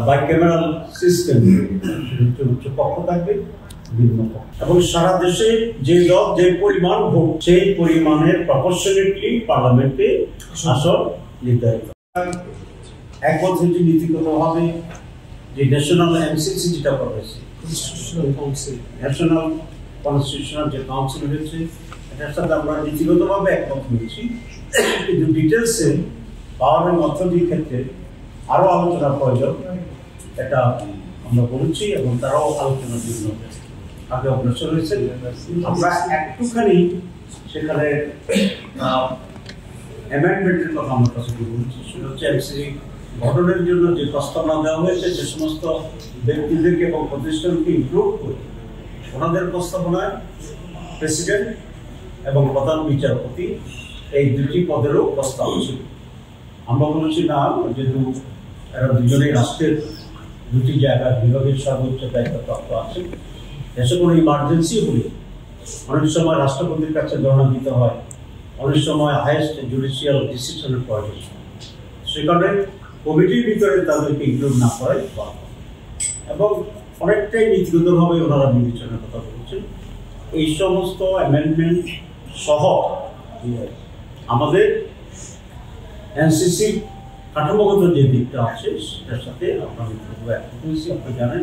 Bicameral system, উচ্চ কক্ষ থাকবে, নিম্ন কক্ষ, এবং সারা দেশে যে দল যে পরিমাণ ভোট সেই পরিমাণের প্রপোর্শনেটলি পার্লামেন্টে আসন নির্ধারিত। এক বছর যে নীতিগতভাবে যে ন্যাশনাল এমসিসি যেটা করেছে, ন্যাশনাল কনস্টিটিউশনাল যে কাউন্সিল হয়েছে, এটার সাথে আমরা নীতিগতভাবে একমত হয়েছি, কিন্তু ডিটেলসে পাওয়ারের অথরিটির ক্ষেত্রে আরও আলোচনার প্রয়োজন, এটা আমরা বলেছি এবং তারাও আলোচনার জন্য আগে অগ্রসর হয়েছে। আমরা একটুখানি সেখানে অ্যামেন্ডমেন্টের কথা আমার কাছে বলছি, সেটা হচ্ছে এমসিসি গঠনের জন্য যে প্রস্তাবনা দেওয়া হয়েছে, যে সমস্ত ব্যক্তিদেরকে এবং প্রতিষ্ঠানকে ইনক্লুড করে ওনাদের প্রস্তাবনায় প্রেসিডেন্ট এবং প্রধান বিচারপতি এই দুটি পদেরও প্রস্তাব ছিল। আমরা বলেছি না, যেহেতু এরা দুজনেই রাষ্ট্রের দুটি জায়গায় বিভাগের সর্বোচ্চ দায়িত্বপ্রাপ্ত আছে, দেশে কোনো ইমার্জেন্সি হলে অনেক সময় রাষ্ট্রপতির কাছে ধর্ণা দিতে হয়, অনেক সময় হাইয়েস্ট জুডিশিয়াল ডিসিশনের প্রয়োজন, সেখানে কমিটির ভিতরে তাদেরকে ইনক্লুড না করাই ভালো, এবং অনেকটাই নীতিগতভাবে ওনারা বিবেচনার কথা বলছেন। এই সমস্ত অ্যামেন্ডমেন্ট সহ আমাদের এনসিসি কাঠামোগত যে দিকটা আছে সেটার সাথে আমরা আপনি জানেন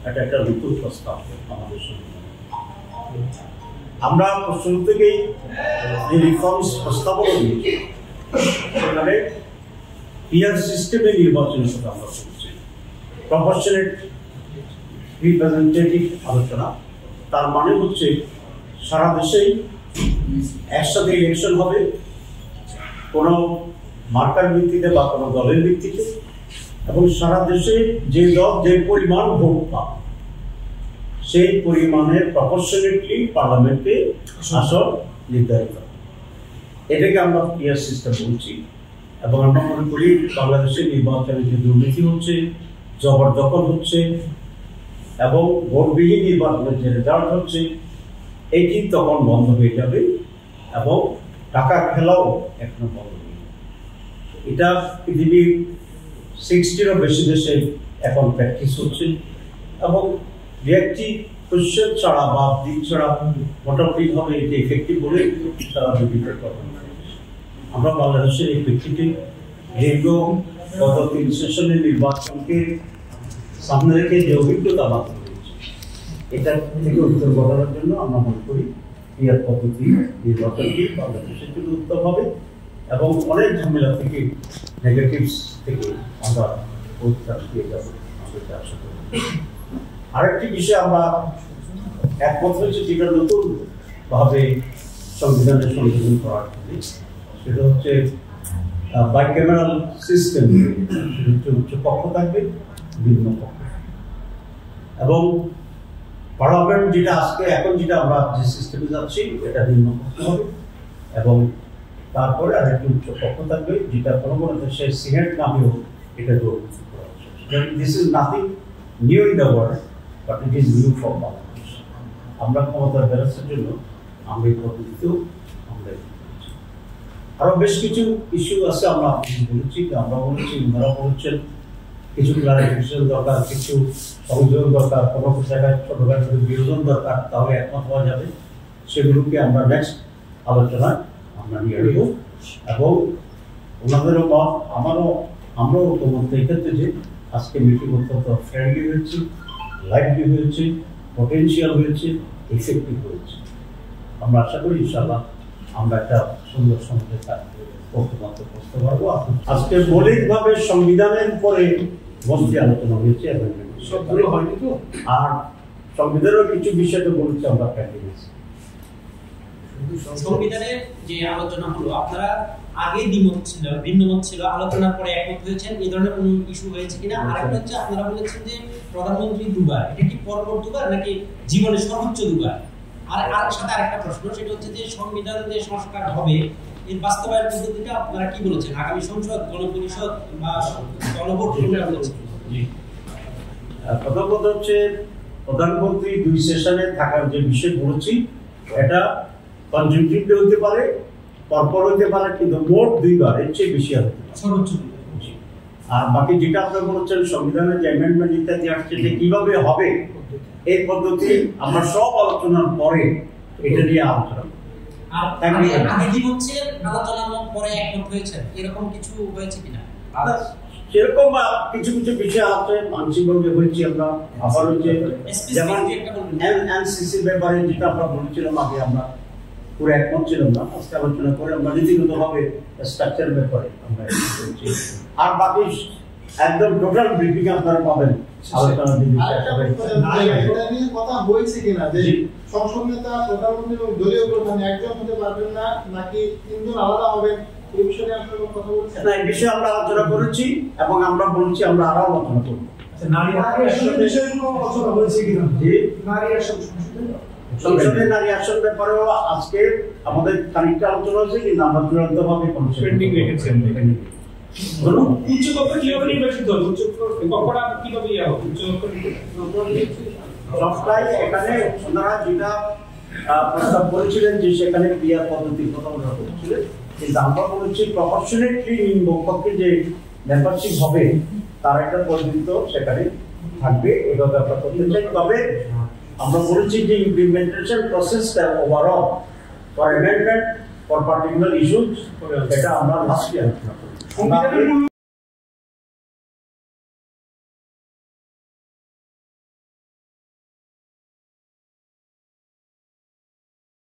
এটা একটা নতুন প্রস্তাব আমাদের সংবিধানে। আমরা শুরু থেকেই যে রিফর্মস প্রস্তাবনা দিয়েছি সেখানে পিআর সিস্টেমে নির্বাচনের কথা আমরা বলছি, প্রপোর্শনেট রিপ্রেজেন্টেটিভ আলোচনা। তার মানে হচ্ছে সারা দেশেই একসাথে ইলেকশন হবে, কোনো মার্কার ভিত্তিতে বা কোনো দলের ভিত্তিতে, এবং সারা দেশে যে দল যে পরিমাণ ভোট পাবে সেই পরিমাণের প্রপোর্শনেটলি পার্লামেন্টে আসন নির্ধারিত। এটাকে আমরা পিআর সিস্টেম বলছি, এবং আমরা মনে করি বাংলাদেশের নির্বাচনে যে দুর্নীতি হচ্ছে, জবরদখল হচ্ছে এবং ভোটবিহীন নির্বাচনের যে রেজাল্ট হচ্ছে, এটি তখন বন্ধ হয়ে যাবে এবং টাকা খেলাও এখনো বন্ধ হয়ে যাবে। এটা পৃথিবীর 60-টিরও বেশি দেশে এখন প্র্যাকটিস হচ্ছে, এবং রিয়াক্টিভ কোশ্চেন ছাড়া বা দিক ছাড়া মোটামুটিভাবে এটি এফেক্টিভ বলে তারা বিভিন্ন কথা। আমরা বাংলাদেশের এই প্রেক্ষিতে দীর্ঘ গত 3 সেশনের নির্বাচনকে সামনে রেখে যে অভিজ্ঞতা লাভ করেছে, এটা থেকে উত্তর ঘটানোর জন্য আমরা মনে করি পিআর পদ্ধতি নির্বাচনকে বাংলাদেশের জন্য উত্তম হবে, এবং অনেক ঝামেলা থেকে নেগেটিভস থেকে আমরা পরিত্রাণ পেয়ে যাবো আমাদের আশা করি। আরেকটি বিষয় আমরা একমত হয়েছে, যেটা নতুনভাবে সংবিধানের সংশোধন করার জন্য, সেটা হচ্ছে বাইক্যামেরাল সিস্টেম, উচ্চ কক্ষ থাকবে, নিম্ন কক্ষ, এবং পার্লামেন্ট যেটা আজকে এখন যেটা আমরা যে সিস্টেমে যাচ্ছি এটা নিম্ন কক্ষ হবে, এবং তারপরে আরেকটি উচ্চ কক্ষ থাকবে, যেটা কোনো কোনো দেশে সিনেট নামেও এটা জড়িত করা হচ্ছে। This is nothing new in the world, but it is new for Bangladesh. আমরা ক্ষমতার ব্যালেন্সের জন্য আমরা এই পদ্ধতিতেও আমরা আরো বেশ কিছু ইস্যু আছে আমরা বলেছি, আমরা বলেছি, ওনারা বলছেন কিছু ক্লারিফিকেশন দরকার, কিছু সংযোগ দরকার, কোনো জায়গায় ছোটখাটো বিরোধন দরকার, তাহলে একমত হওয়া যাবে। সেগুলোকে আমরা নেক্সট আলোচনায় আমরা নিয়ে আসবো, এবং ওনাদেরও মত আমরাও তোমাদের এক্ষেত্রে যে আজকে মিটিং অত্যন্ত ফ্রেন্ডলি হয়েছে, লাইভলি হয়েছে, পটেনশিয়াল হয়েছে, এফেক্টিভ হয়েছে। আমরা আশা করি ইনশাআল্লাহ আমরা একটা সুন্দর সমাজে করতে পারবো। আজকে মৌলিকভাবে সংবিধানের উপরে বসতে আলোচনা হয়েছে, আর সংবিধানের কিছু বিষয়টা বলেছে আমরা প্র্যাকটিস। সংবিধানের যে আলোচনা হলো, আপনারা আগে দ্বিমত ছিল, ভিন্নমত ছিল, আলোচনার পরে একমত হয়েছেন, এই ধরনের কোনো ইস্যু হয়েছে কিনা? আরেকটা হচ্ছে আপনারা বলেছেন যে প্রধানমন্ত্রী দুবার, এটা কি পরপর দুবার নাকি জীবনে সর্বোচ্চ দুবার? আর সাথে আরেকটা প্রশ্ন, সেটা হচ্ছে যে সংবিধান যে সংস্কার হবে এর বাস্তবায়ন পদ্ধতিটা আপনারা কি বলেছেন? আগামী সংসদ, গণপরিষদ বা গণভোট বলেছেন? প্রথম কথা হচ্ছে প্রধানমন্ত্রী 2 সেশনে থাকার যে বিষয় বলেছি, এটা কনজিউটিভলি হতে পারে, পরপর হতে পারে, কিন্তু মোট 2বার, এর চেয়ে বেশি হতে পারে, সর্বোচ্চ। আর বাকি যেটা আপনি বলছেন সংবিধানের যে অ্যামেন্ডমেন্ট ইত্যাদি আসছে যে কিভাবে হবে এই পদ্ধতি আমরা সব আলোচনার পরে এটা নিয়ে আলোচনা করব। আগে কি হচ্ছে আলোচনার পরে একমত হয়েছে এরকম কিছু হয়েছে কিনা? সেরকম কিছু কিছু বিষয় আছে আংশিকভাবে হয়েছে আমরা আবার হচ্ছে যেমন এনসিসি ব্যাপারে যেটা আমরা বলেছিলাম আগে আমরা পুরো একমত ছিলাম না, আজকে আলোচনা করে আমরা নীতিগতভাবে স্ট্রাকচার ব্যাপারে আমরা বলছি। আর বাকি একদম টোটাল ব্রিফিং আপনারা পাবেন আলোচনা কথা হয়েছে কিনা যে সংসদ নেতা প্রধানমন্ত্রী এবং দলীয় প্রধান একজন হতে পারবেন না নাকি তিনজন আলাদা হবেন এই বিষয়ে আপনারা কথা বলছেন? না, এই বিষয়ে আমরা আলোচনা করেছি এবং আমরা বলছি আমরা আরো আলোচনা করব। নারী আসন বিষয়গুলো আলোচনা হয়েছে কিনা? জি, নারী আসন সংসদে নারী আসন ব্যাপারেও আজকে আমাদের খানিকটা আলোচনা হয়েছে কিন্তু আমরা চূড়ান্তভাবে কোনো পেন্ডিং রেখেছেন। উচ্চকক্ষ কিভাবে নির্বাচিত হবে? উচ্চকক্ষটা কিভাবে ইয়া হবে? উচ্চকক্ষ সবটাই এখানে ওনারা যেটা প্রস্তাব করেছিলেন যে সেখানে ক্রিয়া পদ্ধতির কথা ওনারা বলেছিলেন, কিন্তু আমরা বলেছি প্রপোর্শনেটলি নিম্নকক্ষে যে মেম্বারশিপ হবে তার একটা পদ্ধতি সেখানে থাকবে, এভাবে আমরা করতে চাই। তবে আমরা বলেছি যে ইমপ্লিমেন্টেশন প্রসেসটা overall for amendment for particular issues এটা আমরা লাস্টে আলোচনা করব।